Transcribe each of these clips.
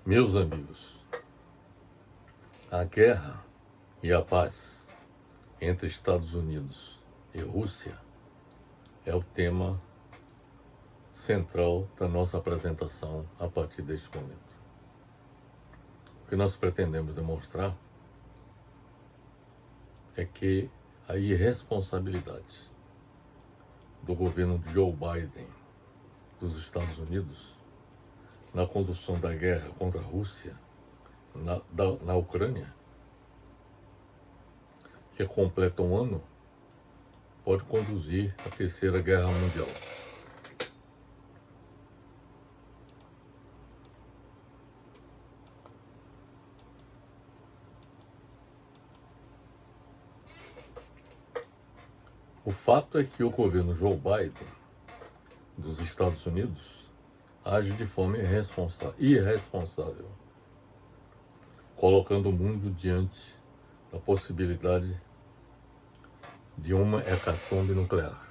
Meus amigos, a guerra e a paz entre Estados Unidos e Rússia é o tema central da nossa apresentação a partir deste momento. O que nós pretendemos demonstrar é que a irresponsabilidade do governo de Joe Biden dos Estados Unidos na condução da guerra contra a Rússia na Ucrânia, que completa um ano, pode conduzir à Terceira Guerra Mundial. O fato é que o governo Joe Biden dos Estados Unidos age de forma irresponsável, colocando o mundo diante da possibilidade de uma hecatombe nuclear.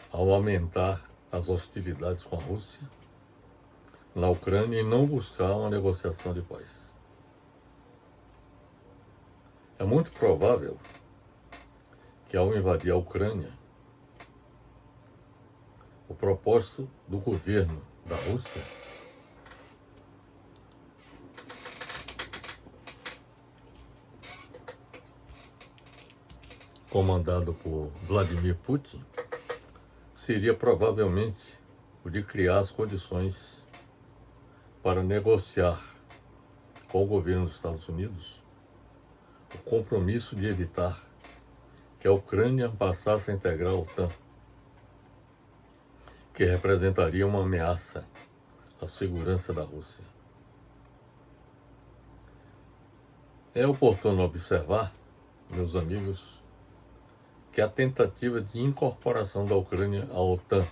Ao aumentar as hostilidades com a Rússia na Ucrânia e não buscar uma negociação de paz. É muito provável que, ao invadir a Ucrânia, o propósito do governo da Rússia comandado por Vladimir Putin seria provavelmente o de criar as condições para negociar com o governo dos Estados Unidos o compromisso de evitar que a Ucrânia passasse a integrar a OTAN, que representaria uma ameaça à segurança da Rússia. É oportuno observar, meus amigos, que a tentativa de incorporação da Ucrânia à OTAN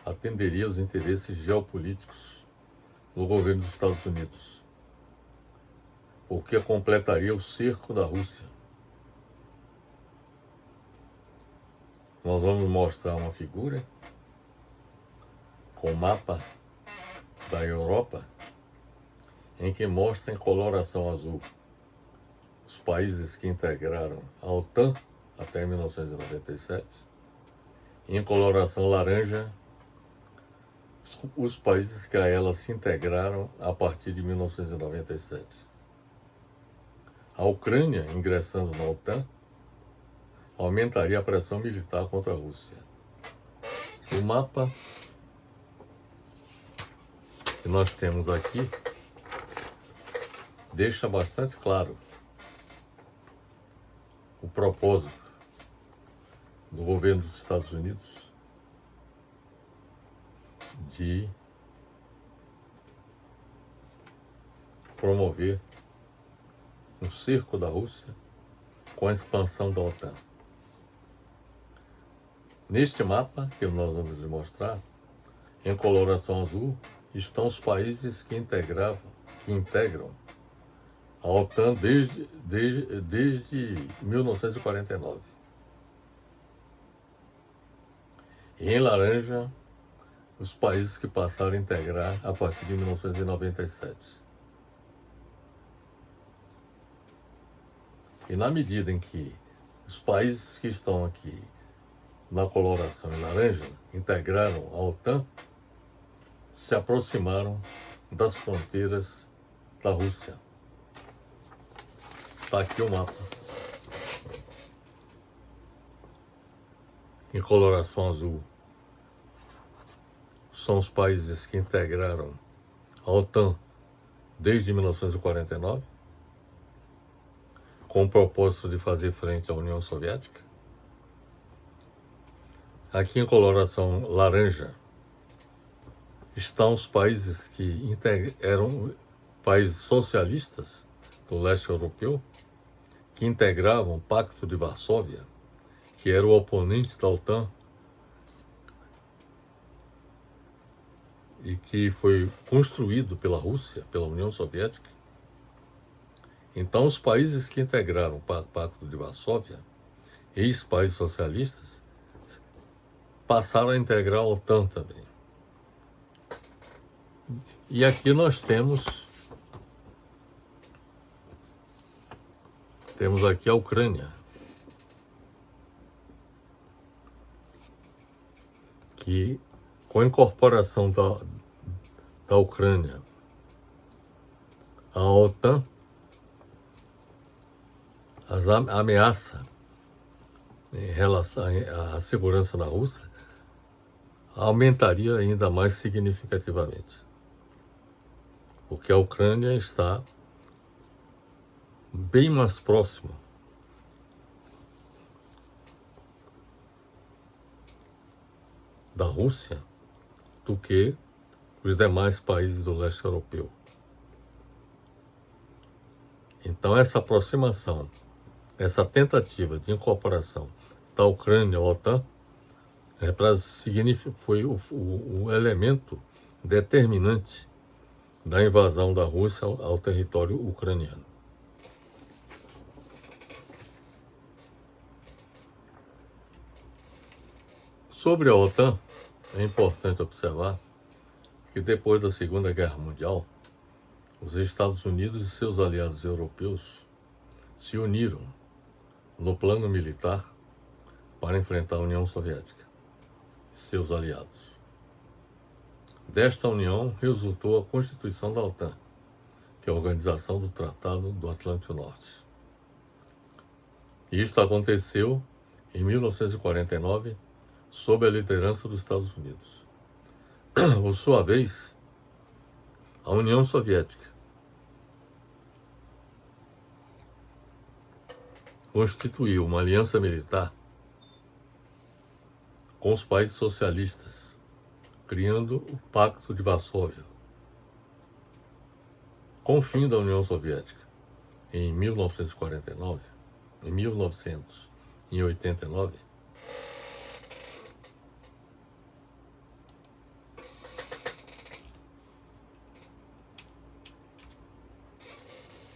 atenderia aos interesses geopolíticos do governo dos Estados Unidos, porque completaria o cerco da Rússia. Nós vamos mostrar uma figura com o mapa da Europa, em que mostra em coloração azul os países que integraram a OTAN até 1997, e em coloração laranja os países que a ela se integraram a partir de 1997. A Ucrânia, ingressando na OTAN, aumentaria a pressão militar contra a Rússia. O mapa que nós temos aqui deixa bastante claro o propósito do governo dos Estados Unidos de promover um cerco da Rússia com a expansão da OTAN. Neste mapa que nós vamos lhe mostrar, em coloração azul, estão os países que integram a OTAN desde 1949. E em laranja, os países que passaram a integrar a partir de 1997. E na medida em que os países que estão aqui na coloração em laranja integraram a OTAN, se aproximaram das fronteiras da Rússia. Está aqui o mapa. Em coloração azul são os países que integraram a OTAN desde 1949, com o propósito de fazer frente à União Soviética. Aqui em coloração laranja estão os países que eram países socialistas do leste europeu, que integravam o Pacto de Varsóvia, que era o oponente da OTAN e que foi construído pela Rússia, pela União Soviética. Então, os países que integraram o Pacto de Varsóvia ex-países socialistas, passaram a integrar a OTAN também. E aqui nós temos aqui a Ucrânia, que com a incorporação da Ucrânia à OTAN, a ameaça em relação à segurança na Rússia aumentaria ainda mais significativamente, porque a Ucrânia está bem mais próximo da Rússia do que os demais países do leste europeu. Então essa aproximação, essa tentativa de incorporação da Ucrânia à OTAN foi o elemento determinante da invasão da Rússia ao território ucraniano. Sobre a OTAN, é importante observar que depois da Segunda Guerra Mundial, os Estados Unidos e seus aliados europeus se uniram no plano militar para enfrentar a União Soviética e seus aliados. Desta união resultou a constituição da OTAN, que é a Organização do Tratado do Atlântico Norte. Isto aconteceu em 1949, sob a liderança dos Estados Unidos. Por sua vez, a União Soviética constituiu uma aliança militar com os países socialistas, criando o Pacto de Varsóvia. Com o fim da União Soviética em 1989,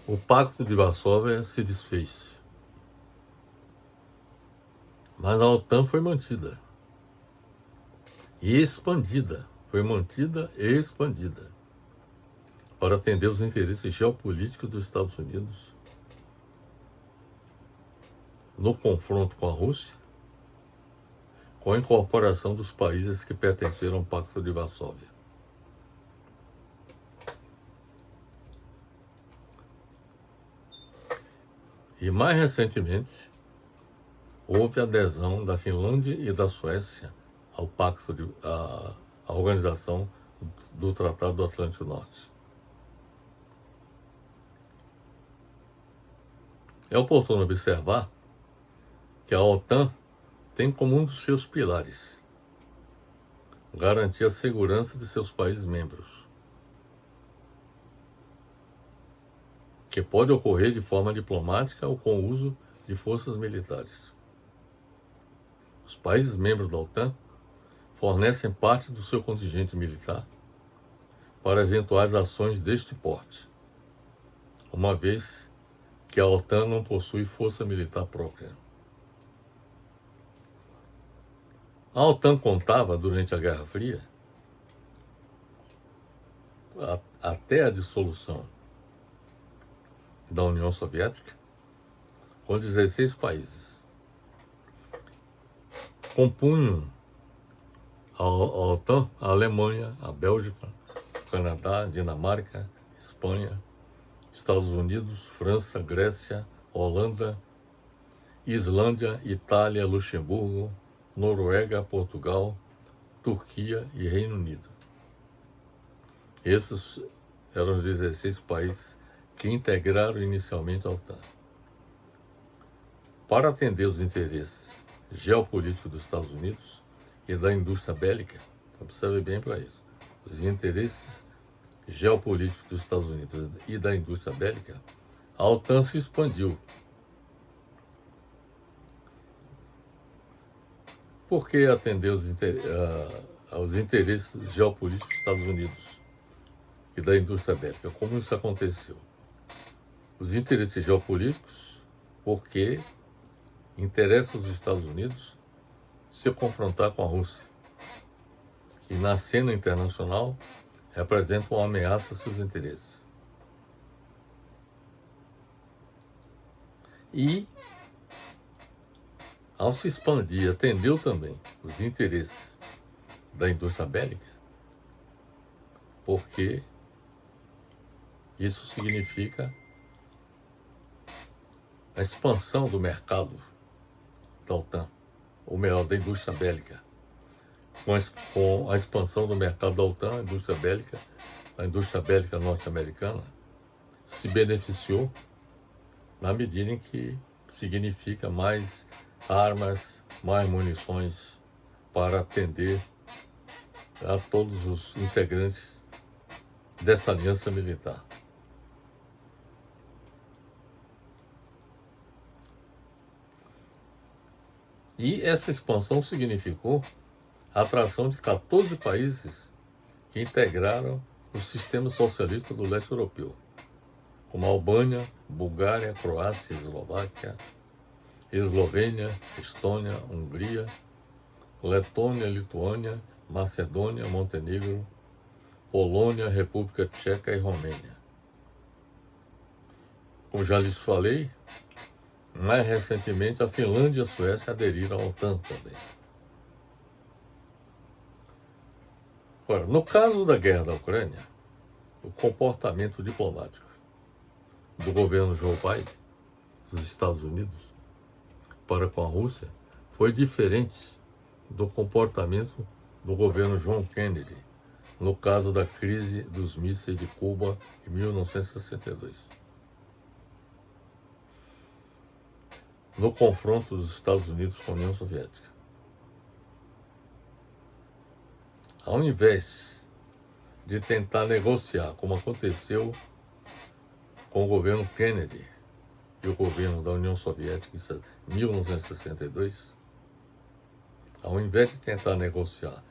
o Pacto de Varsóvia se desfez. Mas a OTAN foi mantida e expandida, para atender os interesses geopolíticos dos Estados Unidos no confronto com a Rússia, com a incorporação dos países que pertenceram ao Pacto de Varsóvia. E mais recentemente, houve adesão da Finlândia e da Suécia ao Pacto à Organização do Tratado do Atlântico Norte. É oportuno observar que a OTAN tem como um dos seus pilares garantir a segurança de seus países membros, que pode ocorrer de forma diplomática ou com o uso de forças militares. Os países membros da OTAN fornecem parte do seu contingente militar para eventuais ações deste porte, uma vez que a OTAN não possui força militar própria. A OTAN contava, durante a Guerra Fria, até a dissolução da União Soviética, com 16 países. Compunham a OTAN a Alemanha, a Bélgica, o Canadá, a Dinamarca, Espanha, Estados Unidos, França, Grécia, Holanda, Islândia, Itália, Luxemburgo, Noruega, Portugal, Turquia e Reino Unido. Esses eram os 16 países que integraram inicialmente a OTAN. Para atender os interesses geopolíticos dos Estados Unidos e da indústria bélica, observe bem para isso, os interesses geopolíticos dos Estados Unidos e da indústria bélica, a OTAN se expandiu. Por que atender aos interesses geopolíticos dos Estados Unidos e da indústria bélica? Como isso aconteceu? Os interesses geopolíticos, porque interessa aos Estados Unidos se confrontar com a Rússia, que na cena internacional representa uma ameaça a seus interesses. E, ao se expandir, atendeu também os interesses da indústria bélica, porque isso significa a expansão do mercado da OTAN, ou melhor, da indústria bélica. Com a expansão do mercado da OTAN, a indústria bélica norte-americana se beneficiou na medida em que significa mais armas, mais munições para atender a todos os integrantes dessa aliança militar. E essa expansão significou a atração de 14 países que integraram o sistema socialista do leste europeu, como Albânia, Bulgária, Croácia, Eslováquia, Eslovênia, Estônia, Hungria, Letônia, Lituânia, Macedônia, Montenegro, Polônia, República Tcheca e Romênia. Como já lhes falei, mais recentemente a Finlândia e a Suécia aderiram à OTAN também. Agora, no caso da guerra da Ucrânia, o comportamento diplomático do governo Joe Biden, dos Estados Unidos, para com a Rússia, foi diferente do comportamento do governo John Kennedy, no caso da crise dos mísseis de Cuba em 1962. No confronto dos Estados Unidos com a União Soviética. Ao invés de tentar negociar, como aconteceu com o governo Kennedy e o governo da União Soviética em 1962, ao invés de tentar negociar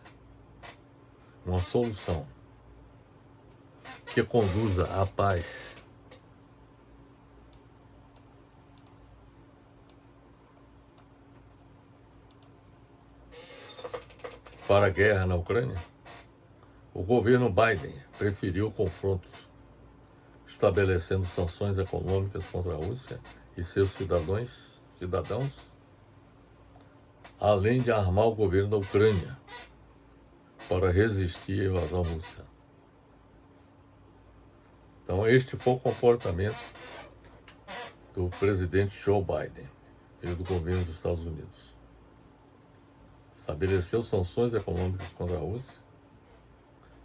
uma solução que conduza à paz, para a guerra na Ucrânia, o governo Biden preferiu confrontos, estabelecendo sanções econômicas contra a Rússia e seus cidadãos, além de armar o governo da Ucrânia para resistir à invasão russa. Então, este foi o comportamento do presidente Joe Biden e do governo dos Estados Unidos. Estabeleceu sanções econômicas contra a Rússia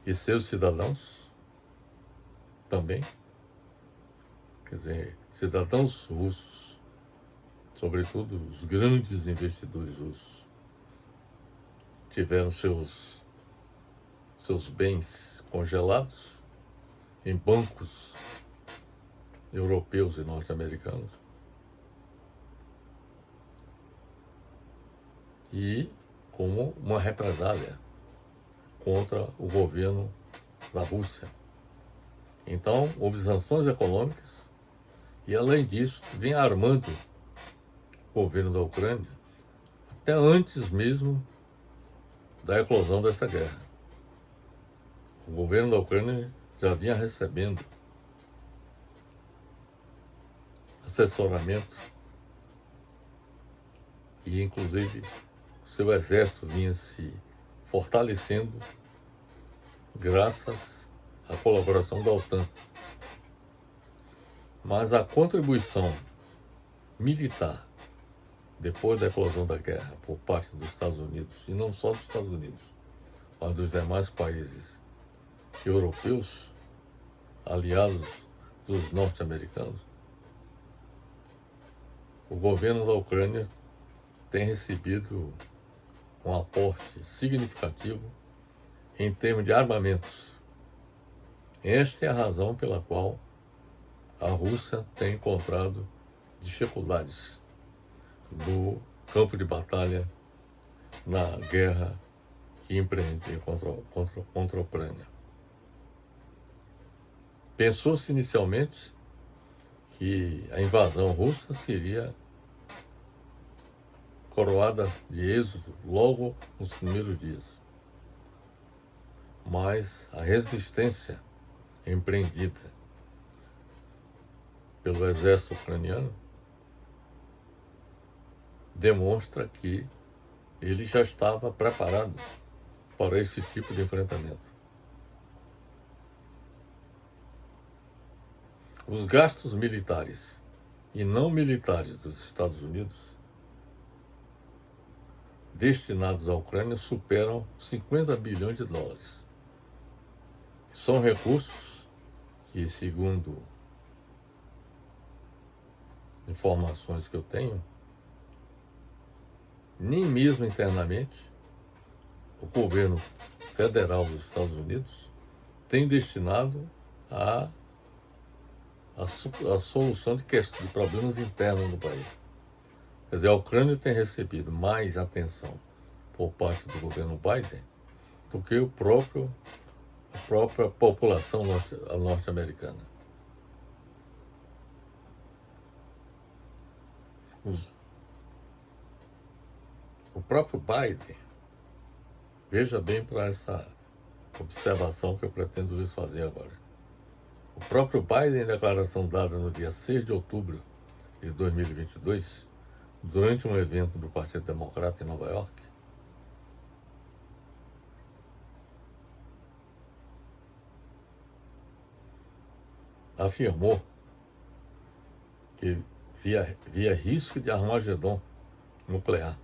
e seus cidadãos também, quer dizer, cidadãos russos, sobretudo os grandes investidores russos, tiveram seus bens congelados em bancos europeus e norte-americanos e como uma represália contra o governo da Rússia. Então, houve sanções econômicas e, além disso, vem armando o governo da Ucrânia até antes mesmo da eclosão desta guerra. O governo da Ucrânia já vinha recebendo assessoramento e, inclusive, seu exército vinha se fortalecendo graças à colaboração da OTAN. Mas a contribuição militar depois da eclosão da guerra por parte dos Estados Unidos, e não só dos Estados Unidos, mas dos demais países europeus, aliados dos norte-americanos, o governo da Ucrânia tem recebido um aporte significativo em termos de armamentos. Esta é a razão pela qual a Rússia tem encontrado dificuldades no campo de batalha na guerra que empreende contra a Ucrânia. Pensou-se inicialmente que a invasão russa seria coroada de êxito logo nos primeiros dias. Mas a resistência empreendida pelo exército ucraniano demonstra que ele já estava preparado para esse tipo de enfrentamento. Os gastos militares e não militares dos Estados Unidos destinados à Ucrânia superam 50 bilhões de dólares. São recursos que, segundo informações que eu tenho, nem mesmo internamente o governo federal dos Estados Unidos tem destinado a solução de problemas internos no país. Quer dizer, a Ucrânia tem recebido mais atenção por parte do governo Biden do que a própria população norte-americana. O próprio Biden, veja bem para essa observação que eu pretendo lhes fazer agora. O próprio Biden, em declaração dada no dia 6 de outubro de 2022, durante um evento do Partido Democrata em Nova York, afirmou que via risco de Armagedon nuclear,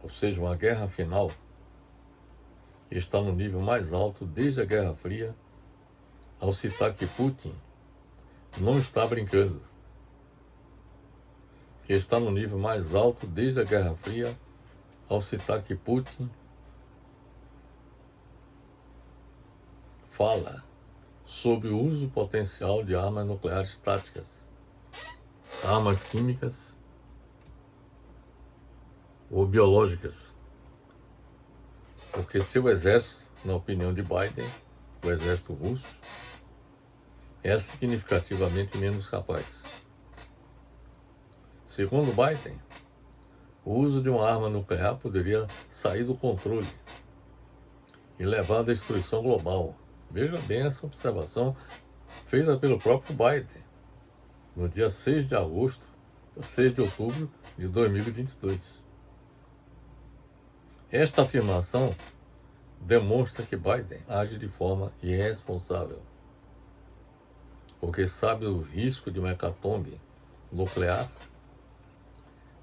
ou seja, uma guerra final que está no nível mais alto desde a Guerra Fria, ao citar que Putin não está brincando, que está no nível mais alto desde a Guerra Fria, ao citar que Putin fala sobre o uso potencial de armas nucleares táticas, armas químicas ou biológicas, porque seu exército, na opinião de Biden, o exército russo, é significativamente menos capaz. Segundo Biden, o uso de uma arma nuclear poderia sair do controle e levar à destruição global. Veja bem essa observação feita pelo próprio Biden no dia 6 de outubro de 2022. Esta afirmação demonstra que Biden age de forma irresponsável, porque sabe o risco de uma hecatombe nuclear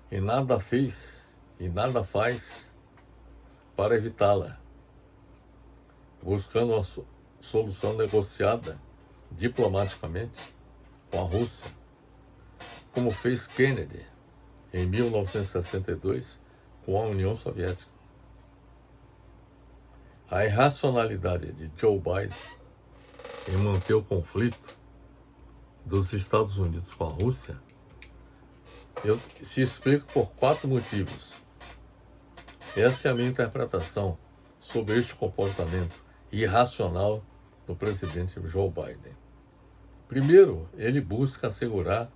e nada fez e nada faz para evitá-la, buscando uma solução negociada diplomaticamente com a Rússia, como fez Kennedy em 1962 com a União Soviética. A irracionalidade de Joe Biden em manter o conflito dos Estados Unidos com a Rússia se explica por 4 motivos. Essa é a minha interpretação sobre este comportamento irracional do presidente Joe Biden. Primeiro, ele busca assegurar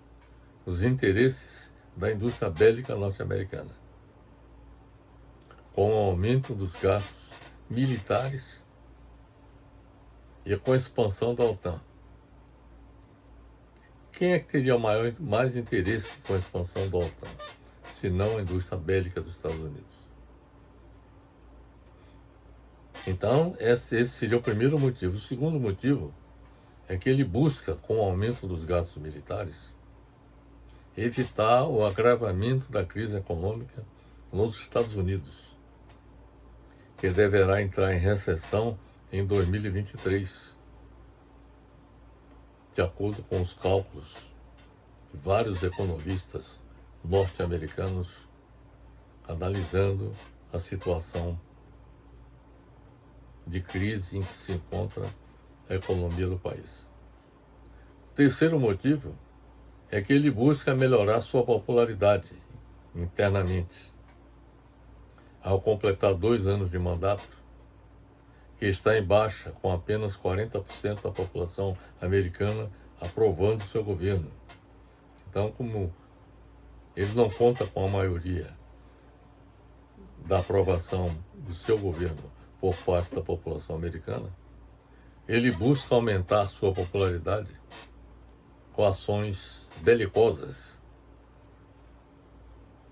os interesses da indústria bélica norte-americana, com o aumento dos gastos militares e com a expansão da OTAN. Quem é que teria mais interesse com a expansão da OTAN, se não a indústria bélica dos Estados Unidos? Então, esse seria o primeiro motivo. O segundo motivo é que ele busca, com o aumento dos gastos militares, evitar o agravamento da crise econômica nos Estados Unidos, que deverá entrar em recessão em 2023, de acordo com os cálculos de vários economistas norte-americanos analisando a situação de crise em que se encontra a economia do país. O terceiro motivo é que ele busca melhorar sua popularidade internamente, ao completar 2 anos de mandato, que está em baixa, com apenas 40% da população americana aprovando seu governo. Então, como ele não conta com a maioria da aprovação do seu governo por parte da população americana, ele busca aumentar sua popularidade com ações belicosas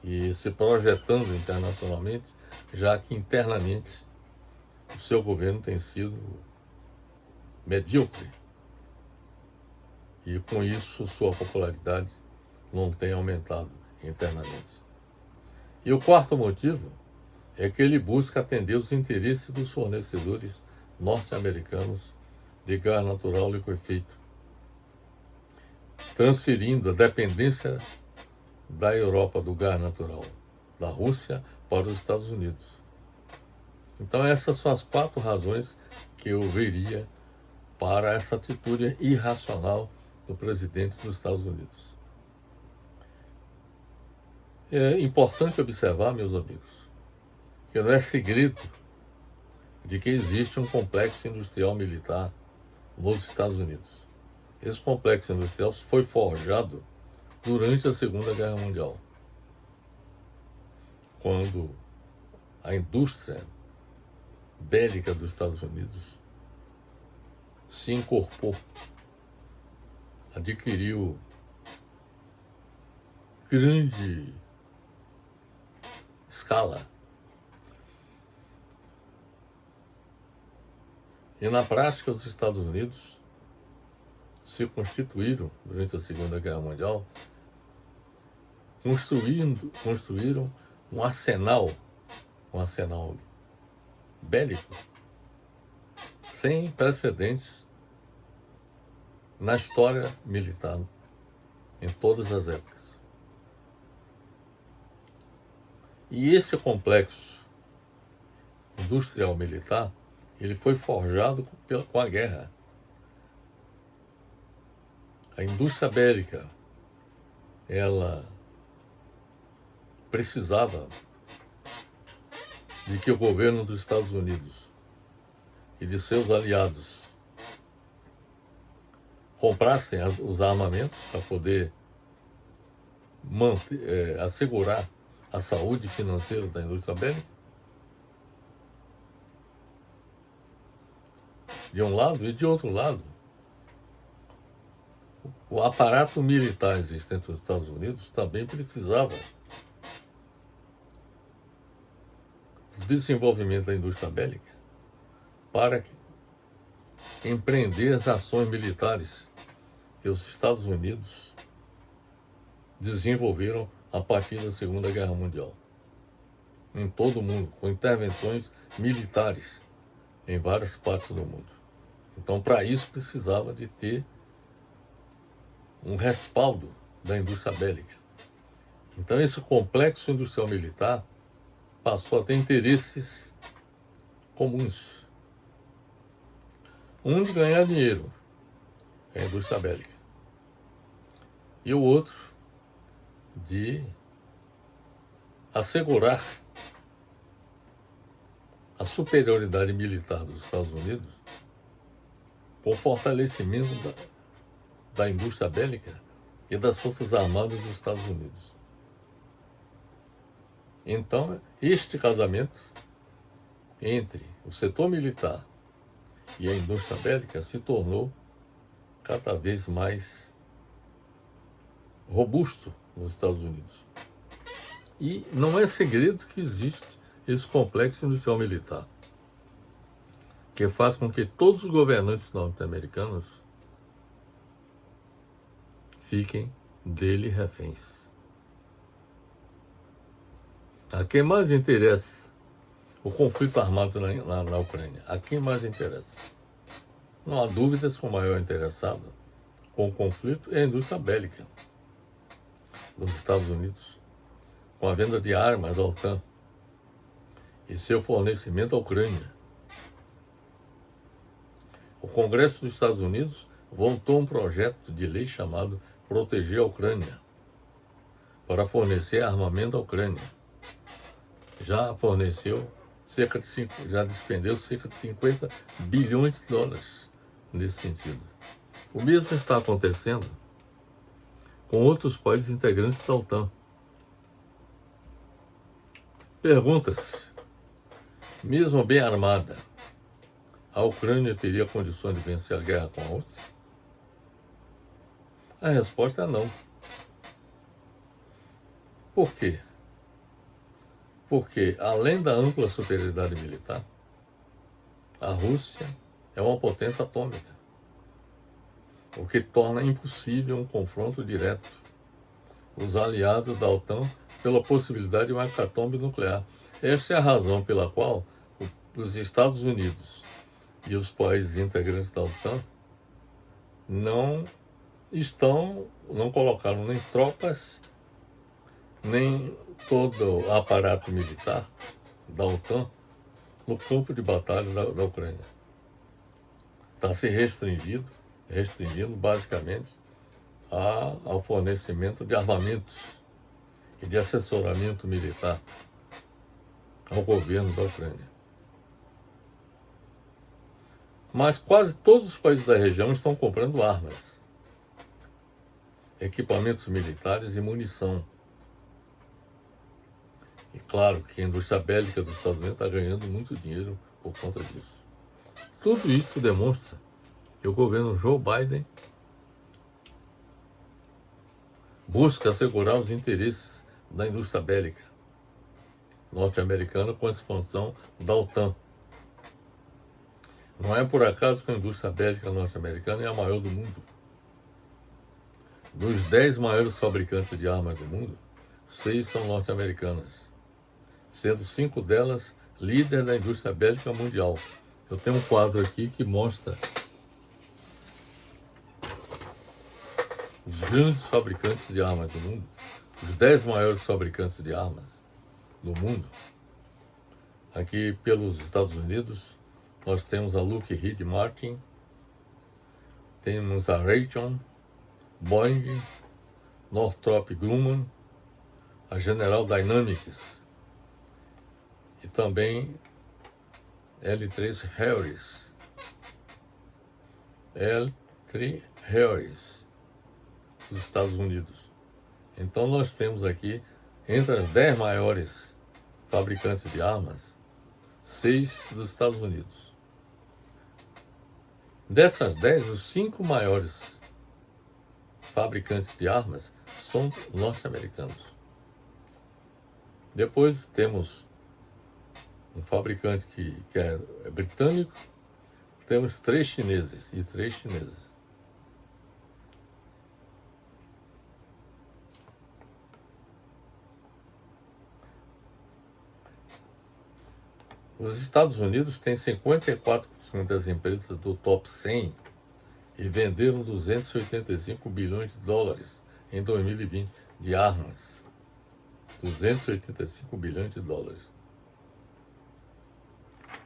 e se projetando internacionalmente, já que internamente o seu governo tem sido medíocre e com isso sua popularidade não tem aumentado internamente. E o quarto motivo é que ele busca atender os interesses dos fornecedores norte-americanos de gás natural liquefeito, transferindo a dependência da Europa do gás natural da Rússia para os Estados Unidos. Então essas são as quatro razões que eu veria para essa atitude irracional do presidente dos Estados Unidos. É importante observar, meus amigos, que não é segredo de que existe um complexo industrial militar nos Estados Unidos. Esse complexo industrial foi forjado durante a Segunda Guerra Mundial, quando a indústria bélica dos Estados Unidos se incorporou, adquiriu grande escala. E na prática, os Estados Unidos se constituíram, durante a Segunda Guerra Mundial, construíram um arsenal bélico sem precedentes na história militar em todas as épocas. E esse complexo industrial militar, ele foi forjado com a guerra. A indústria bélica, ela precisava de que o governo dos Estados Unidos e de seus aliados comprassem os armamentos para poder assegurar a saúde financeira da indústria bélica, de um lado, e de outro lado, o aparato militar existente nos Estados Unidos também precisava do desenvolvimento da indústria bélica para empreender as ações militares que os Estados Unidos desenvolveram a partir da Segunda Guerra Mundial, em todo o mundo, com intervenções militares em várias partes do mundo. Então, para isso, precisava de ter um respaldo da indústria bélica. Então, esse complexo industrial militar passou a ter interesses comuns. Um de ganhar dinheiro, é a indústria bélica, e o outro de assegurar a superioridade militar dos Estados Unidos com o fortalecimento da indústria bélica e das Forças Armadas dos Estados Unidos. Então, este casamento entre o setor militar e a indústria bélica se tornou cada vez mais robusto nos Estados Unidos. E não é segredo que existe esse complexo industrial militar, que faz com que todos os governantes norte-americanos fiquem dele reféns. A quem mais interessa o conflito armado na Ucrânia? A quem mais interessa? Não há dúvidas que o maior interessado com o conflito é a indústria bélica dos Estados Unidos, com a venda de armas à OTAN e seu fornecimento à Ucrânia. O Congresso dos Estados Unidos votou um projeto de lei chamado Proteger a Ucrânia, para fornecer armamento à Ucrânia. Já despendeu cerca de 50 bilhões de dólares nesse sentido. O mesmo está acontecendo com outros países integrantes da OTAN. Pergunta-se, mesmo bem armada, a Ucrânia teria condições de vencer a guerra com a Rússia? A resposta é não. Por quê? Porque, além da ampla superioridade militar, a Rússia é uma potência atômica, o que torna impossível um confronto direto. Os aliados da OTAN pela possibilidade de uma hecatombe nuclear. Esta é a razão pela qual os Estados Unidos e os países integrantes da OTAN não colocaram nem tropas, nem todo o aparato militar da OTAN no campo de batalha da Ucrânia. Está se restringindo basicamente ao fornecimento de armamentos e de assessoramento militar ao governo da Ucrânia. Mas quase todos os países da região estão comprando armas, equipamentos militares e munição. E claro que a indústria bélica dos Estados Unidos está ganhando muito dinheiro por conta disso. Tudo isso demonstra que o governo Joe Biden busca assegurar os interesses da indústria bélica norte-americana com a expansão da OTAN. Não é por acaso que a indústria bélica norte-americana é a maior do mundo. Dos 10 maiores fabricantes de armas do mundo, 6 são norte-americanas, sendo 5 delas líderes da indústria bélica mundial. Eu tenho um quadro aqui que mostra os grandes fabricantes de armas do mundo, os 10 maiores fabricantes de armas do mundo. Aqui pelos Estados Unidos, nós temos a Lockheed Martin, temos a Raytheon, Boeing, Northrop Grumman, a General Dynamics e também L3 Harris. L3 Harris dos Estados Unidos. Então nós temos aqui, entre as 10 maiores fabricantes de armas, 6 dos Estados Unidos. Dessas 10, os 5 maiores fabricantes de armas são norte-americanos. Depois temos um fabricante que é britânico, temos 3 chineses e 3 chineses. Os Estados Unidos têm 54% das empresas do top 100 e venderam 285 bilhões de dólares em 2020 de armas. 285 bilhões de dólares.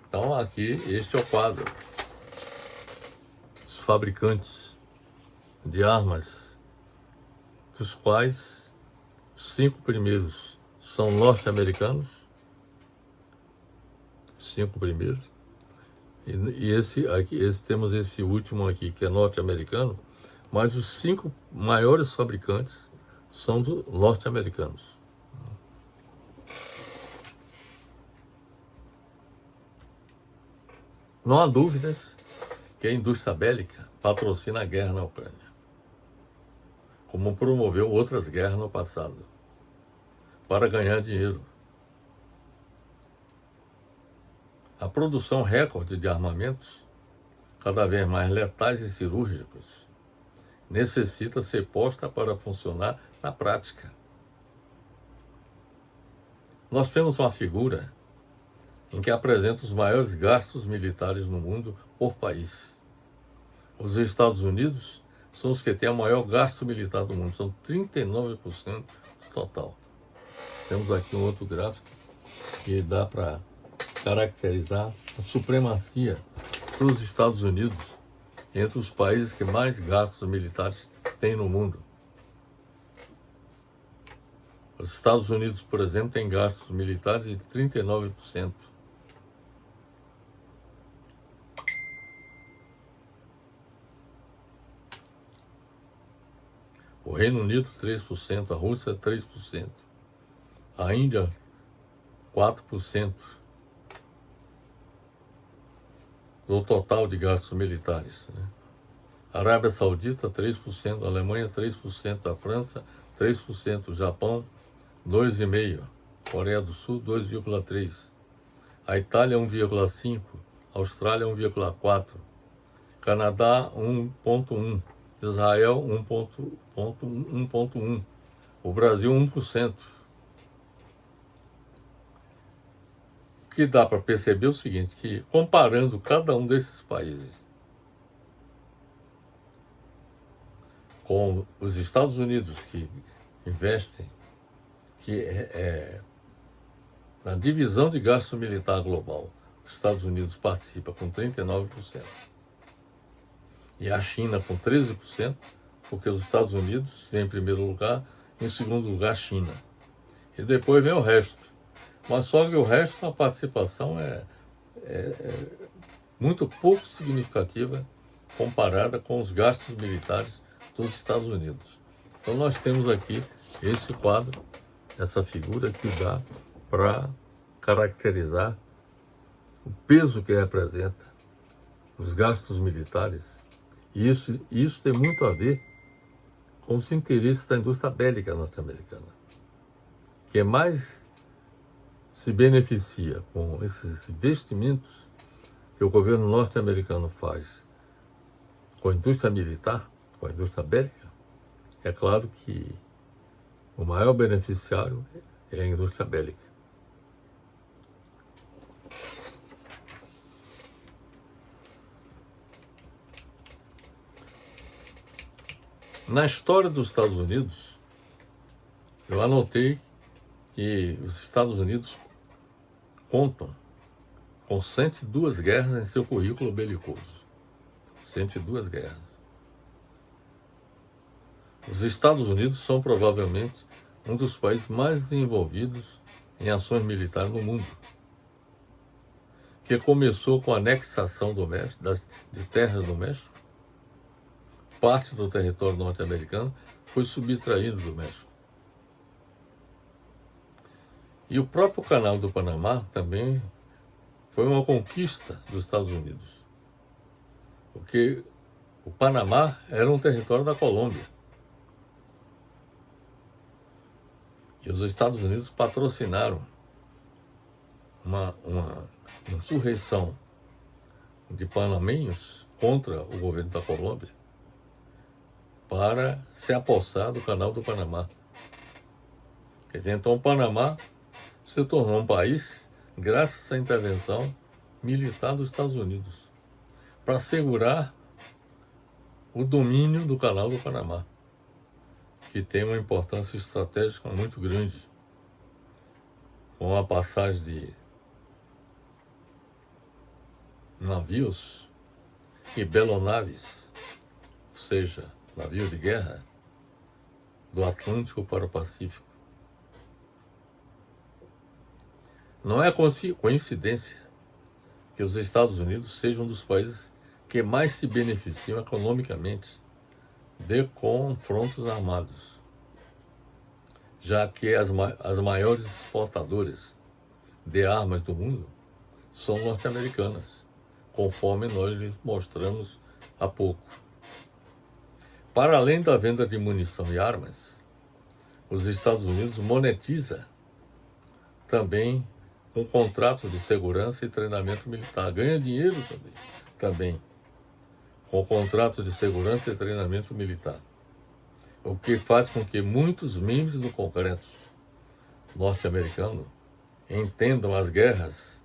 Então aqui, este é o quadro. Os fabricantes de armas, dos quais os 5 primeiros são norte-americanos, 5 primeiros, e temos esse último aqui que é norte-americano, mas os 5 maiores fabricantes são norte-americanos. Não há dúvidas que a indústria bélica patrocina a guerra na Ucrânia, como promoveu outras guerras no passado, para ganhar dinheiro. A produção recorde de armamentos, cada vez mais letais e cirúrgicos, necessita ser posta para funcionar na prática. Nós temos uma figura em que apresenta os maiores gastos militares no mundo por país. Os Estados Unidos são os que têm o maior gasto militar do mundo, são 39% do total. Temos aqui um outro gráfico que dá para caracterizar a supremacia dos Estados Unidos entre os países que mais gastos militares têm no mundo. Os Estados Unidos, por exemplo, têm gastos militares de 39%. O Reino Unido, 3%, a Rússia, 3%. A Índia, 4% do total de gastos militares, né? Arábia Saudita, 3%, Alemanha, 3%, a França, 3%, Japão, 2,5%, Coreia do Sul, 2,3%, a Itália, 1,5%, Austrália, 1,4%, Canadá, 1,1%, Israel, 1,1%, o Brasil, 1%. O que dá para perceber é o seguinte, que comparando cada um desses países com os Estados Unidos, que investem, na divisão de gasto militar global, os Estados Unidos participa com 39%, e a China com 13%, porque os Estados Unidos vem em primeiro lugar, em segundo lugar a China, e depois vem o resto. Mas só que o resto, a participação é muito pouco significativa comparada com os gastos militares dos Estados Unidos. Então nós temos aqui esse quadro, essa figura que dá para caracterizar o peso que representa os gastos militares. E isso tem muito a ver com os interesses da indústria bélica norte-americana, que mais se beneficia com esses investimentos que o governo norte-americano faz com a indústria militar, com a indústria bélica. É claro que o maior beneficiário é a indústria bélica. Na história dos Estados Unidos, eu anotei que os Estados Unidos contam com 102 guerras em seu currículo belicoso. 102 guerras. Os Estados Unidos são provavelmente um dos países mais desenvolvidos em ações militares no mundo, que começou com a anexação do México, de terras do México. Parte do território norte-americano foi subtraído do México. E o próprio Canal do Panamá também foi uma conquista dos Estados Unidos, porque o Panamá era um território da Colômbia. E os Estados Unidos patrocinaram uma insurreição de panamenhos contra o governo da Colômbia para se apossar do Canal do Panamá. Quer dizer, então o Panamá se tornou um país graças à intervenção militar dos Estados Unidos para assegurar o domínio do Canal do Panamá, que tem uma importância estratégica muito grande, com a passagem de navios e belonaves, ou seja, navios de guerra, do Atlântico para o Pacífico. Não é coincidência que os Estados Unidos sejam um dos países que mais se beneficiam economicamente de confrontos armados, já que as maiores exportadoras de armas do mundo são norte-americanas, conforme nós lhes mostramos há pouco. Para além da venda de munição e armas, os Estados Unidos monetiza também com contratos de segurança e treinamento militar. Ganha dinheiro também com contratos de segurança e treinamento militar. O que faz com que muitos membros do Congresso norte-americano entendam as guerras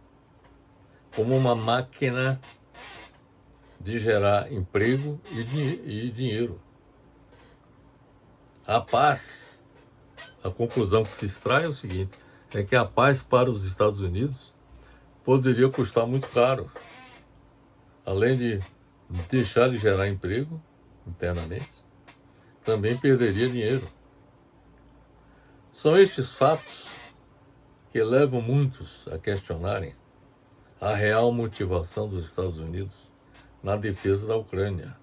como uma máquina de gerar emprego e dinheiro. A paz, a conclusão que se extrai é o seguinte, é que a paz para os Estados Unidos poderia custar muito caro, além de deixar de gerar emprego internamente, também perderia dinheiro. São estes fatos que levam muitos a questionarem a real motivação dos Estados Unidos na defesa da Ucrânia,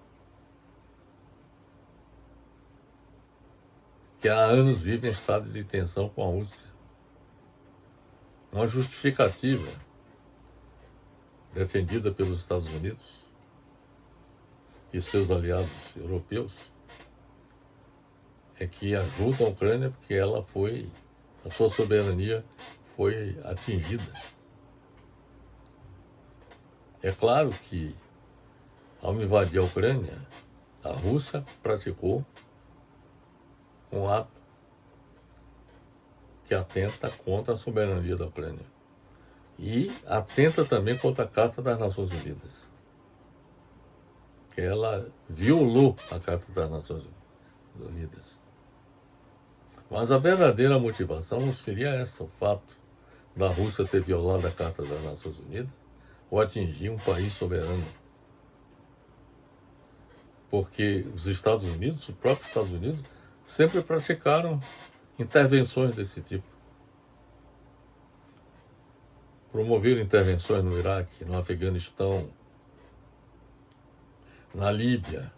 que há anos vive em estado de tensão com a Rússia. uma justificativa defendida pelos Estados Unidos e seus aliados europeus é que ajuda a Ucrânia porque a sua soberania foi atingida. É claro que, ao invadir a Ucrânia, a Rússia praticou um ato que atenta contra a soberania da Ucrânia e atenta também contra a Carta das Nações Unidas, que ela violou a Carta das Nações Unidas. Mas a verdadeira motivação não seria essa, o fato da Rússia ter violado a Carta das Nações Unidas ou atingir um país soberano. Porque os Estados Unidos, os próprios Estados Unidos, sempre praticaram intervenções desse tipo. Promoveram intervenções no Iraque, no Afeganistão, na Líbia,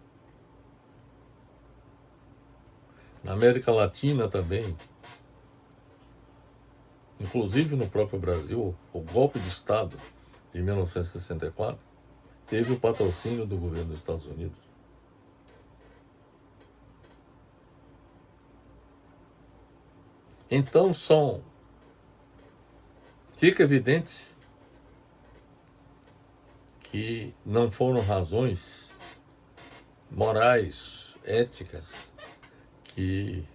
na América Latina também. Inclusive no próprio Brasil, o golpe de Estado de 1964 teve o patrocínio do governo dos Estados Unidos. Então fica evidente que não foram razões morais, éticas, que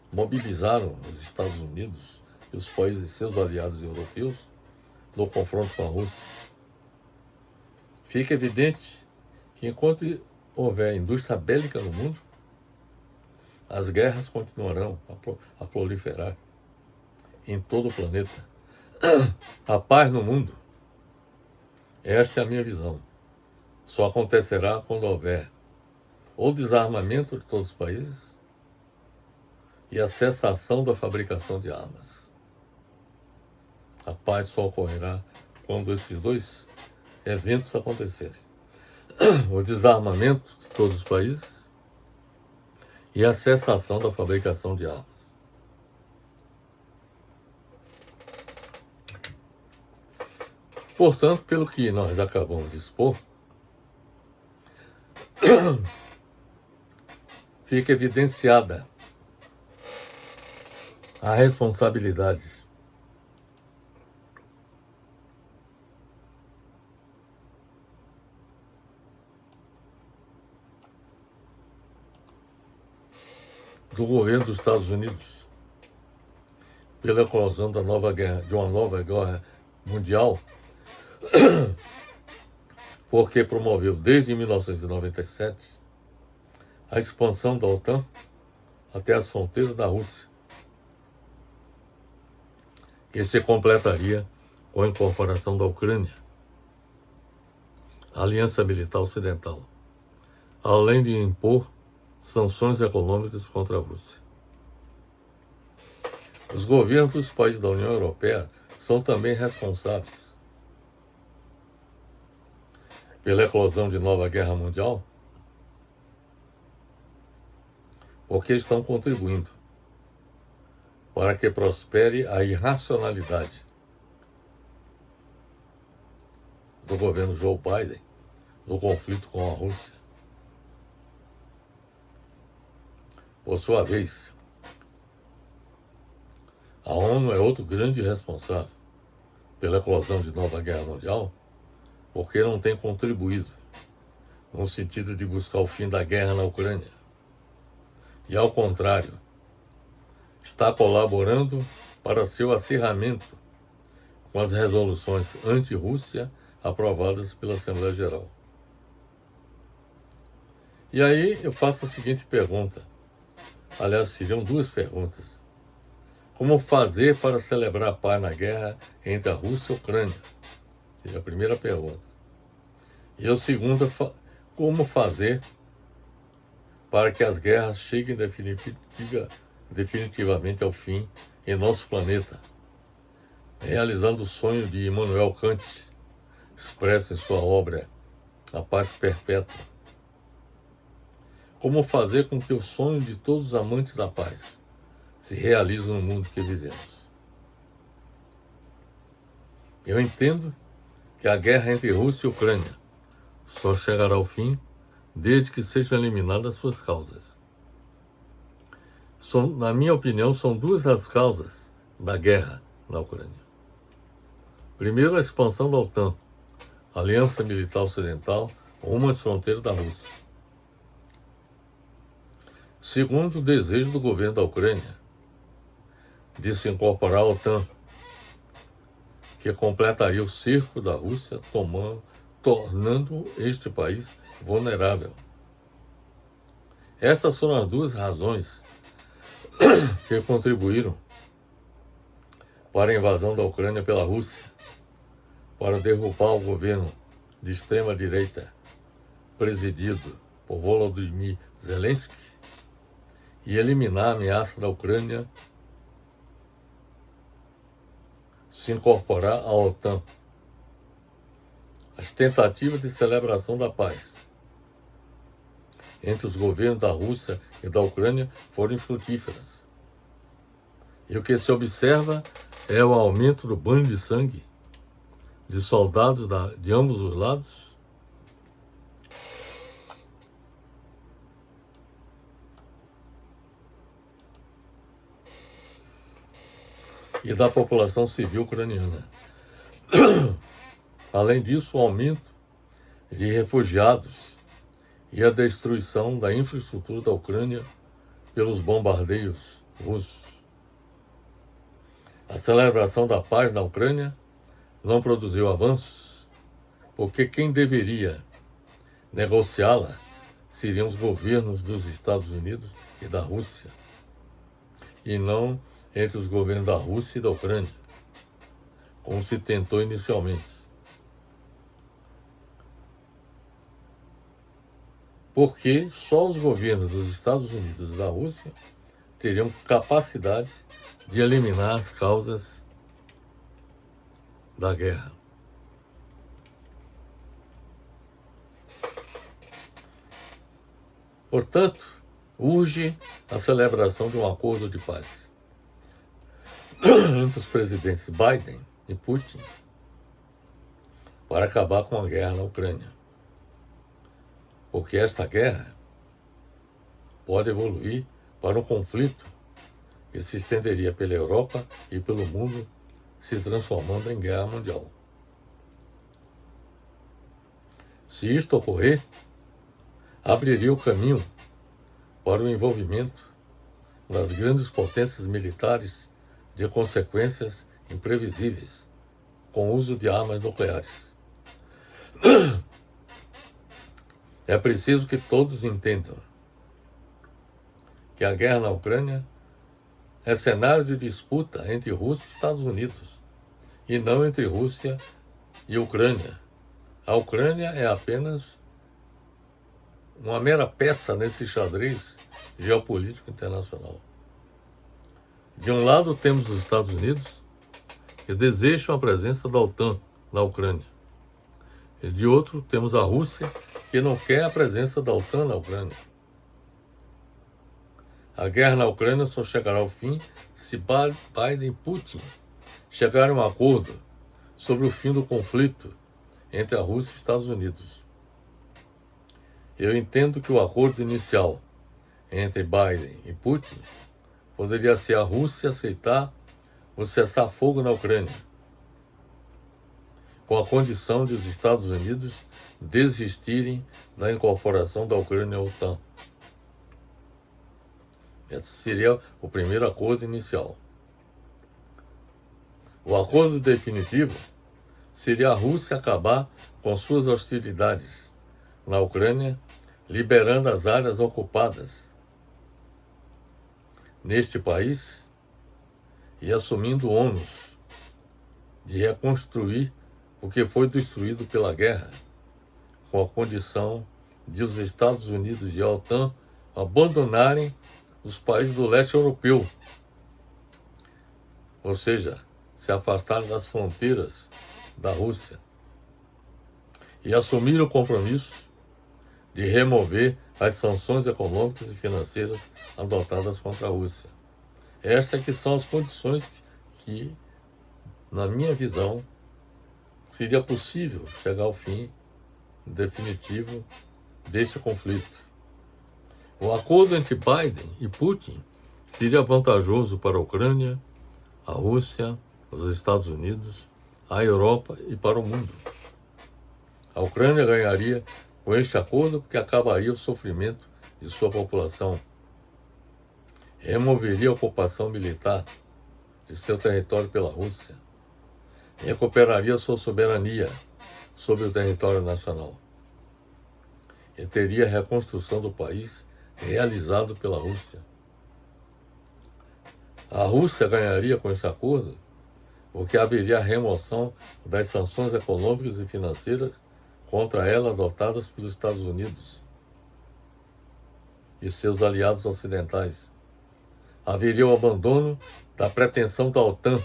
mobilizaram os Estados Unidos e os países seus aliados europeus no confronto com a Rússia. Fica evidente que enquanto houver indústria bélica no mundo, as guerras continuarão a proliferar em todo o planeta. A paz no mundo, essa é a minha visão, só acontecerá quando houver o desarmamento de todos os países e a cessação da fabricação de armas. A paz só ocorrerá quando esses dois eventos acontecerem. O desarmamento de todos os países e a cessação da fabricação de armas. Portanto, pelo que nós acabamos de expor, fica evidenciada a responsabilidade do governo dos Estados Unidos pela eclosão de uma nova guerra mundial, porque promoveu desde 1997 a expansão da OTAN até as fronteiras da Rússia, que se completaria com a incorporação da Ucrânia à Aliança Militar Ocidental, além de impor sanções econômicas contra a Rússia. Os governos dos países da União Europeia são também responsáveis pela eclosão de nova guerra mundial, porque estão contribuindo para que prospere a irracionalidade do governo Joe Biden no conflito com a Rússia. Por sua vez, a ONU é outro grande responsável pela eclosão de nova guerra mundial, porque não tem contribuído no sentido de buscar o fim da guerra na Ucrânia. E, ao contrário, está colaborando para seu acirramento com as resoluções anti-Rússia aprovadas pela Assembleia Geral. E aí eu faço a seguinte pergunta. Aliás, seriam duas perguntas. Como fazer para celebrar a paz na guerra entre a Rússia e a Ucrânia? Seria a primeira pergunta. E a segunda, como fazer para que as guerras cheguem definitivamente ao fim em nosso planeta, realizando o sonho de Immanuel Kant, expresso em sua obra A Paz Perpétua. Como fazer com que o sonho de todos os amantes da paz se realize no mundo que vivemos? Eu entendo que a guerra entre Rússia e Ucrânia só chegará ao fim desde que sejam eliminadas suas causas. Na minha opinião, são duas as causas da guerra na Ucrânia. Primeiro, a expansão da OTAN, Aliança Militar Ocidental, rumo às fronteiras da Rússia. Segundo, o desejo do governo da Ucrânia de se incorporar à OTAN, que completaria o cerco da Rússia, tornando este país vulnerável. Essas foram as duas razões que contribuíram para a invasão da Ucrânia pela Rússia, para derrubar o governo de extrema-direita presidido por Volodymyr Zelensky e eliminar a ameaça da Ucrânia se incorporar à OTAN. As tentativas de celebração da paz entre os governos da Rússia e da Ucrânia foram infrutíferas. E o que se observa é o aumento do banho de sangue de soldados de ambos os lados, e da população civil ucraniana. Além disso, o aumento de refugiados e a destruição da infraestrutura da Ucrânia pelos bombardeios russos. A celebração da paz na Ucrânia não produziu avanços, porque quem deveria negociá-la seriam os governos dos Estados Unidos e da Rússia, e não entre os governos da Rússia e da Ucrânia, como se tentou inicialmente. Porque só os governos dos Estados Unidos e da Rússia teriam capacidade de eliminar as causas da guerra. Portanto, urge a celebração de um acordo de paz entre os presidentes Biden e Putin para acabar com a guerra na Ucrânia. Porque esta guerra pode evoluir para um conflito que se estenderia pela Europa e pelo mundo, se transformando em guerra mundial. Se isto ocorrer, abriria o caminho para o envolvimento das grandes potências militares de consequências imprevisíveis, com o uso de armas nucleares. É preciso que todos entendam que a guerra na Ucrânia é cenário de disputa entre Rússia e Estados Unidos, e não entre Rússia e Ucrânia. A Ucrânia é apenas uma mera peça nesse xadrez geopolítico internacional. De um lado temos os Estados Unidos, que desejam a presença da OTAN na Ucrânia. E de outro temos a Rússia, que não quer a presença da OTAN na Ucrânia. A guerra na Ucrânia só chegará ao fim se Biden e Putin chegarem a um acordo sobre o fim do conflito entre a Rússia e os Estados Unidos. Eu entendo que o acordo inicial entre Biden e Putin poderia ser a Rússia aceitar o cessar-fogo na Ucrânia, com a condição de os Estados Unidos desistirem da incorporação da Ucrânia à OTAN. Esse seria o primeiro acordo inicial. O acordo definitivo seria a Rússia acabar com suas hostilidades na Ucrânia, liberando as áreas ocupadas neste país e assumindo o ônus de reconstruir o que foi destruído pela guerra, com a condição de os Estados Unidos e a OTAN abandonarem os países do leste europeu, ou seja, se afastarem das fronteiras da Rússia e assumir o compromisso de remover as sanções econômicas e financeiras adotadas contra a Rússia. Essas que são as condições que, na minha visão, seria possível chegar ao fim definitivo deste conflito. O acordo entre Biden e Putin seria vantajoso para a Ucrânia, a Rússia, os Estados Unidos, a Europa e para o mundo. A Ucrânia ganharia com este acordo porque acabaria o sofrimento de sua população, removeria a ocupação militar de seu território pela Rússia, recuperaria sua soberania sobre o território nacional e teria a reconstrução do país realizado pela Rússia. A Rússia ganharia com este acordo porque haveria a remoção das sanções econômicas e financeiras contra ela adotadas pelos Estados Unidos e seus aliados ocidentais. Haveria o abandono da pretensão da OTAN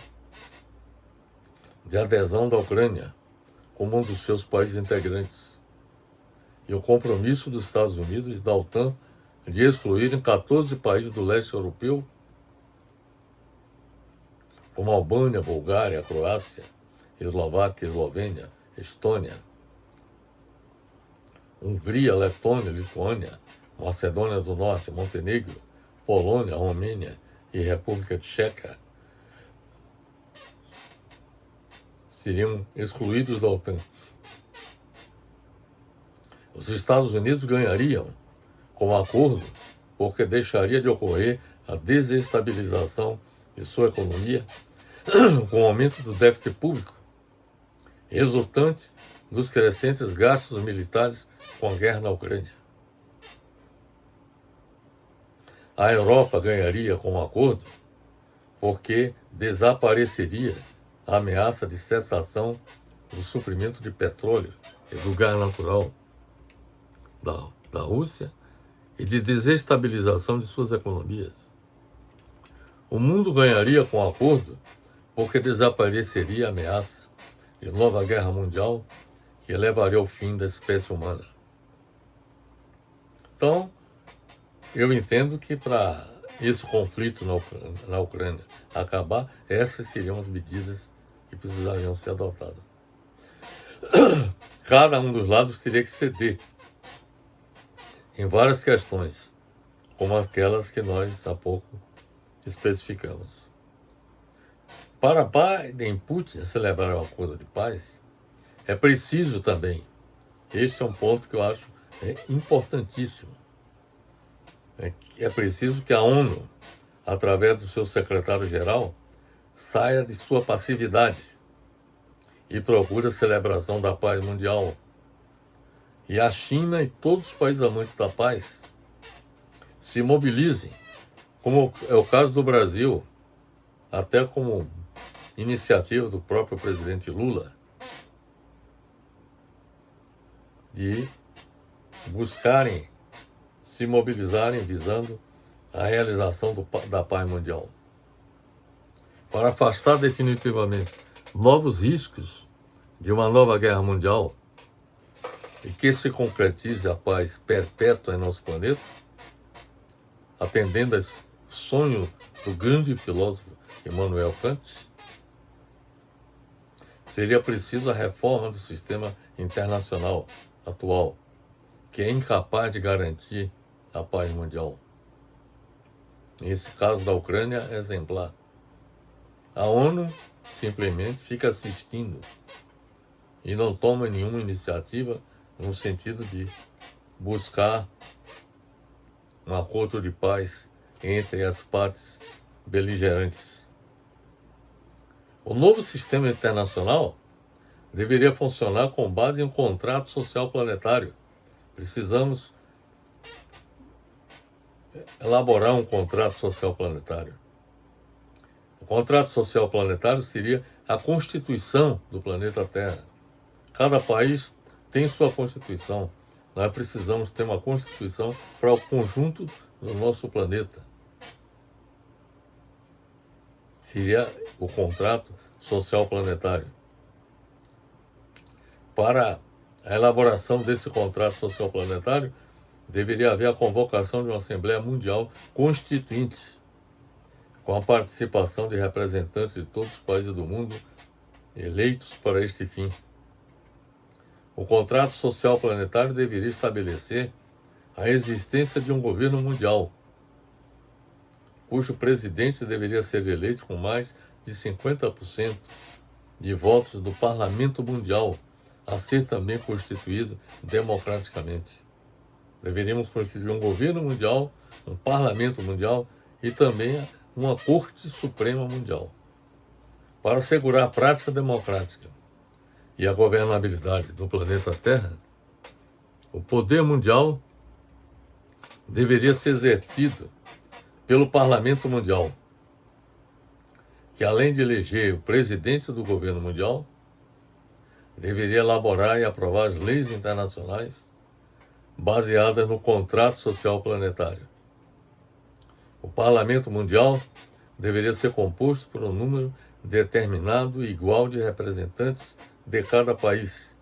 de adesão da Ucrânia como um dos seus países integrantes e o compromisso dos Estados Unidos e da OTAN de excluírem 14 países do leste europeu, como Albânia, Bulgária, Croácia, Eslováquia, Eslovênia, Estônia, Hungria, Letônia, Lituânia, Macedônia do Norte, Montenegro, Polônia, Romênia e República Tcheca, seriam excluídos da OTAN. Os Estados Unidos ganhariam com o acordo porque deixaria de ocorrer a desestabilização de sua economia com o aumento do déficit público, resultante dos crescentes gastos militares com a guerra na Ucrânia. A Europa ganharia com o acordo porque desapareceria a ameaça de cessação do suprimento de petróleo e do gás natural da Rússia e de desestabilização de suas economias. O mundo ganharia com o acordo porque desapareceria a ameaça de nova guerra mundial que levaria ao fim da espécie humana. Então, eu entendo que para esse conflito na Ucrânia acabar, essas seriam as medidas que precisariam ser adotadas. Cada um dos lados teria que ceder em várias questões, como aquelas que nós há pouco especificamos. Para Biden e Putin celebrar um acordo de paz, é preciso também, este é um ponto que eu acho importantíssimo, é preciso que a ONU, através do seu secretário-geral, saia de sua passividade e procure a celebração da paz mundial. E a China e todos os países amantes da paz se mobilizem, como é o caso do Brasil, até como iniciativa do próprio presidente Lula, de buscarem se mobilizarem visando a realização da paz mundial. Para afastar definitivamente novos riscos de uma nova guerra mundial e que se concretize a paz perpétua em nosso planeta, atendendo ao sonho do grande filósofo Immanuel Kant, seria preciso a reforma do sistema internacional atual, que é incapaz de garantir a paz mundial. Nesse caso da Ucrânia, é exemplar. A ONU simplesmente fica assistindo e não toma nenhuma iniciativa no sentido de buscar um acordo de paz entre as partes beligerantes. O novo sistema internacional deveria funcionar com base em um contrato social planetário. Precisamos elaborar um contrato social planetário. O contrato social planetário seria a constituição do planeta Terra. Cada país tem sua constituição. Nós precisamos ter uma constituição para o conjunto do nosso planeta. Seria o contrato social planetário. Para a elaboração desse contrato social planetário, deveria haver a convocação de uma Assembleia Mundial Constituinte, com a participação de representantes de todos os países do mundo eleitos para este fim. O contrato social planetário deveria estabelecer a existência de um governo mundial, cujo presidente deveria ser eleito com mais de 50% de votos do Parlamento Mundial, a ser também constituído democraticamente. Deveríamos constituir um governo mundial, um parlamento mundial e também uma Corte Suprema Mundial, para assegurar a prática democrática e a governabilidade do planeta Terra. O poder mundial deveria ser exercido pelo Parlamento Mundial, que além de eleger o presidente do governo mundial, deveria elaborar e aprovar as leis internacionais baseadas no contrato social planetário. O Parlamento Mundial deveria ser composto por um número determinado e igual de representantes de cada país,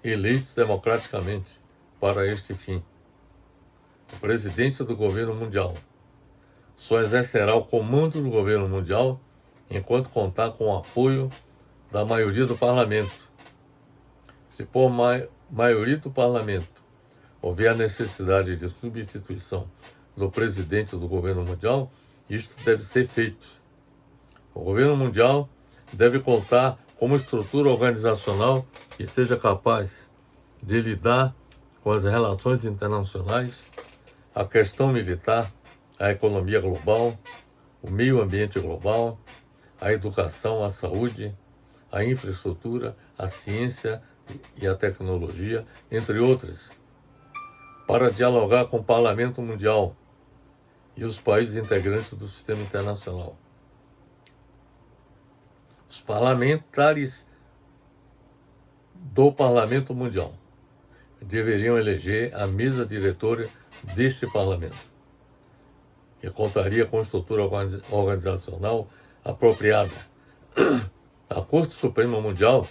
eleitos democraticamente para este fim. O presidente do governo mundial só exercerá o comando do governo mundial enquanto contar com o apoio da maioria do parlamento. Se por maioria do parlamento houver a necessidade de substituição do presidente do governo mundial, isto deve ser feito. O governo mundial deve contar com uma estrutura organizacional que seja capaz de lidar com as relações internacionais, a questão militar, a economia global, o meio ambiente global, a educação, a saúde, a infraestrutura, a ciência e a tecnologia, entre outras, para dialogar com o Parlamento Mundial e os países integrantes do sistema internacional. Os parlamentares do Parlamento Mundial deveriam eleger a mesa diretora deste parlamento, que contaria com estrutura organizacional apropriada. A Corte Suprema Mundial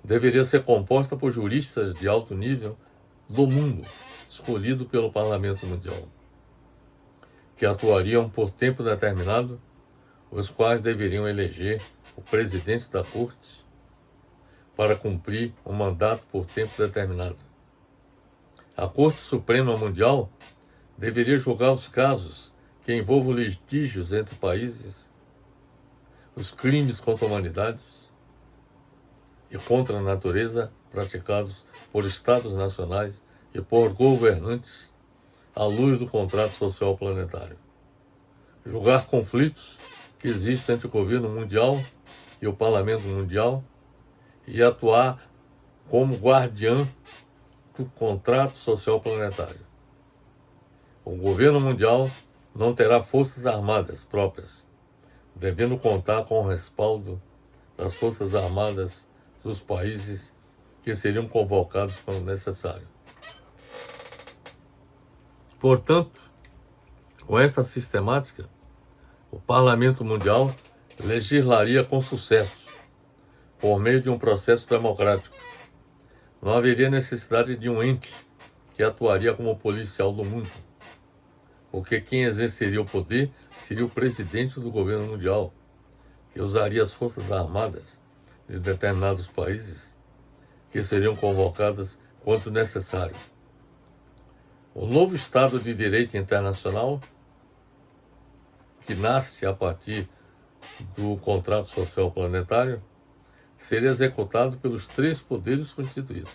deveria ser composta por juristas de alto nível do mundo, escolhido pelo Parlamento Mundial, que atuariam por tempo determinado, os quais deveriam eleger o presidente da Corte para cumprir um mandato por tempo determinado. A Corte Suprema Mundial deveria julgar os casos que envolvam litígios entre países, os crimes contra a humanidade e contra a natureza praticados por estados nacionais e por governantes à luz do contrato social planetário. Julgar conflitos que existem entre o governo mundial e o Parlamento Mundial e atuar como guardião do contrato social planetário. O governo mundial não terá forças armadas próprias, devendo contar com o respaldo das forças armadas dos países que seriam convocados quando necessário. Portanto, com esta sistemática, o Parlamento Mundial legislaria com sucesso, por meio de um processo democrático. Não haveria necessidade de um ente que atuaria como policial do mundo, porque quem exerceria o poder seria o presidente do governo mundial, que usaria as forças armadas de determinados países, que seriam convocadas quando necessário. O novo Estado de Direito Internacional, que nasce a partir do contrato social planetário, seria executado pelos três poderes constituídos: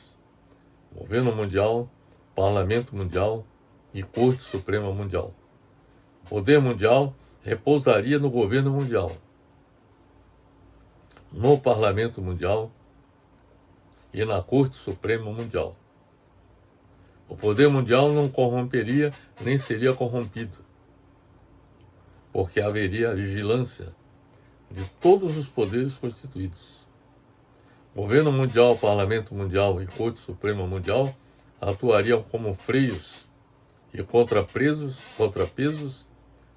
Governo Mundial, Parlamento Mundial e Corte Suprema Mundial. O poder mundial repousaria no Governo Mundial, no Parlamento Mundial e na Corte Suprema Mundial. O poder mundial não corromperia nem seria corrompido, porque haveria vigilância de todos os poderes constituídos. Governo Mundial, Parlamento Mundial e Corte Suprema Mundial atuariam como freios e contrapesos,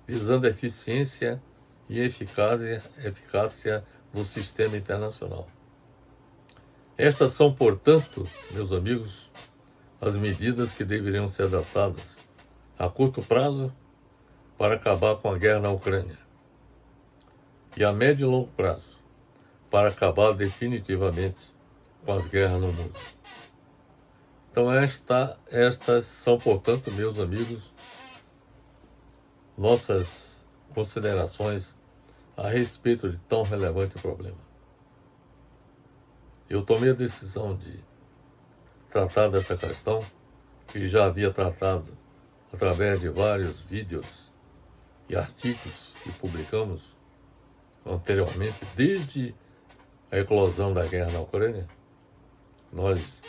visando a eficiência e eficácia do sistema internacional. Estas são, portanto, meus amigos, as medidas que deveriam ser adotadas a curto prazo para acabar com a guerra na Ucrânia e a médio e longo prazo para acabar definitivamente com as guerras no mundo. Então estas são, portanto, meus amigos, nossas considerações a respeito de tão relevante problema. Eu tomei a decisão de tratar dessa questão, que já havia tratado através de vários vídeos e artigos que publicamos anteriormente, desde a eclosão da guerra na Ucrânia. Nós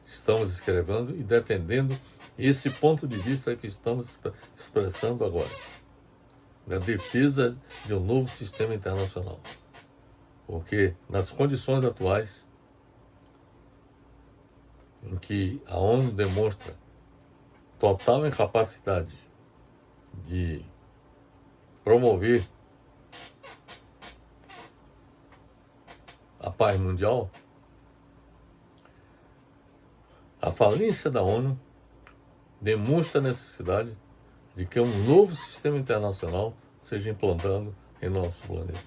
estamos escrevendo e defendendo esse ponto de vista que estamos expressando agora, na defesa de um novo sistema internacional. Porque nas condições atuais, em que a ONU demonstra total incapacidade de promover a paz mundial, a falência da ONU demonstra a necessidade de que um novo sistema internacional seja implantado em nosso planeta.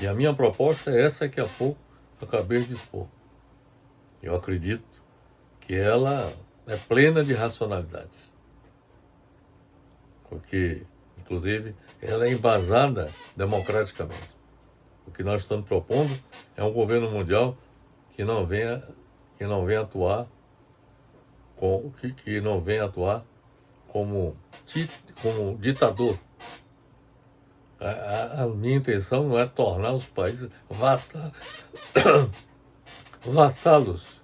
E a minha proposta é essa que há pouco acabei de expor. Eu acredito que ela é plena de racionalidade, porque, inclusive, ela é embasada democraticamente. O que nós estamos propondo é um governo mundial que não venha atuar como ditador. A minha intenção não é tornar os países vassalos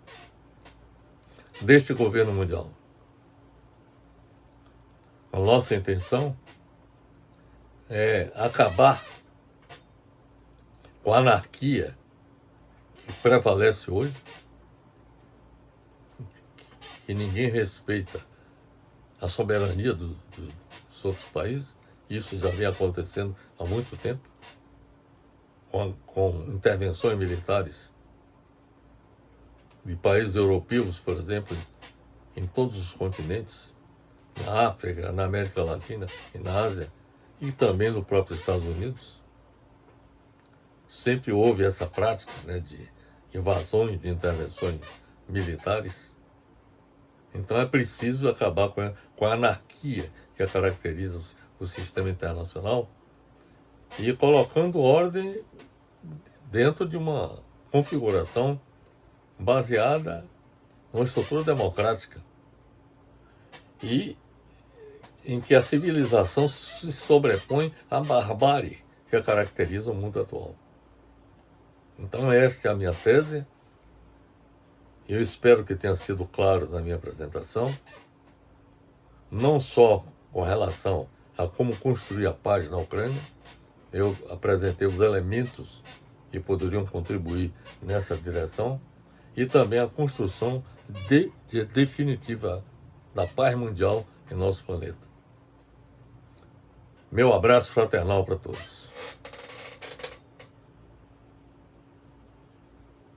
deste governo mundial. A nossa intenção é acabar com a anarquia que prevalece hoje, que ninguém respeita a soberania dos outros países. Isso já vem acontecendo há muito tempo, com intervenções militares de países europeus, por exemplo, em todos os continentes, na África, na América Latina e na Ásia, e também no próprio Estados Unidos. Sempre houve essa prática, né, de invasões, de intervenções militares. Então é preciso acabar com a anarquia que caracteriza o sistema internacional e colocando ordem dentro de uma configuração baseada numa estrutura democrática e em que a civilização se sobrepõe à barbárie que caracteriza o mundo atual. Então essa é a minha tese. Eu espero que tenha sido claro na minha apresentação, não só com relação a como construir a paz na Ucrânia. Eu apresentei os elementos que poderiam contribuir nessa direção, e também a construção definitiva da paz mundial em nosso planeta. Meu abraço fraternal para todos.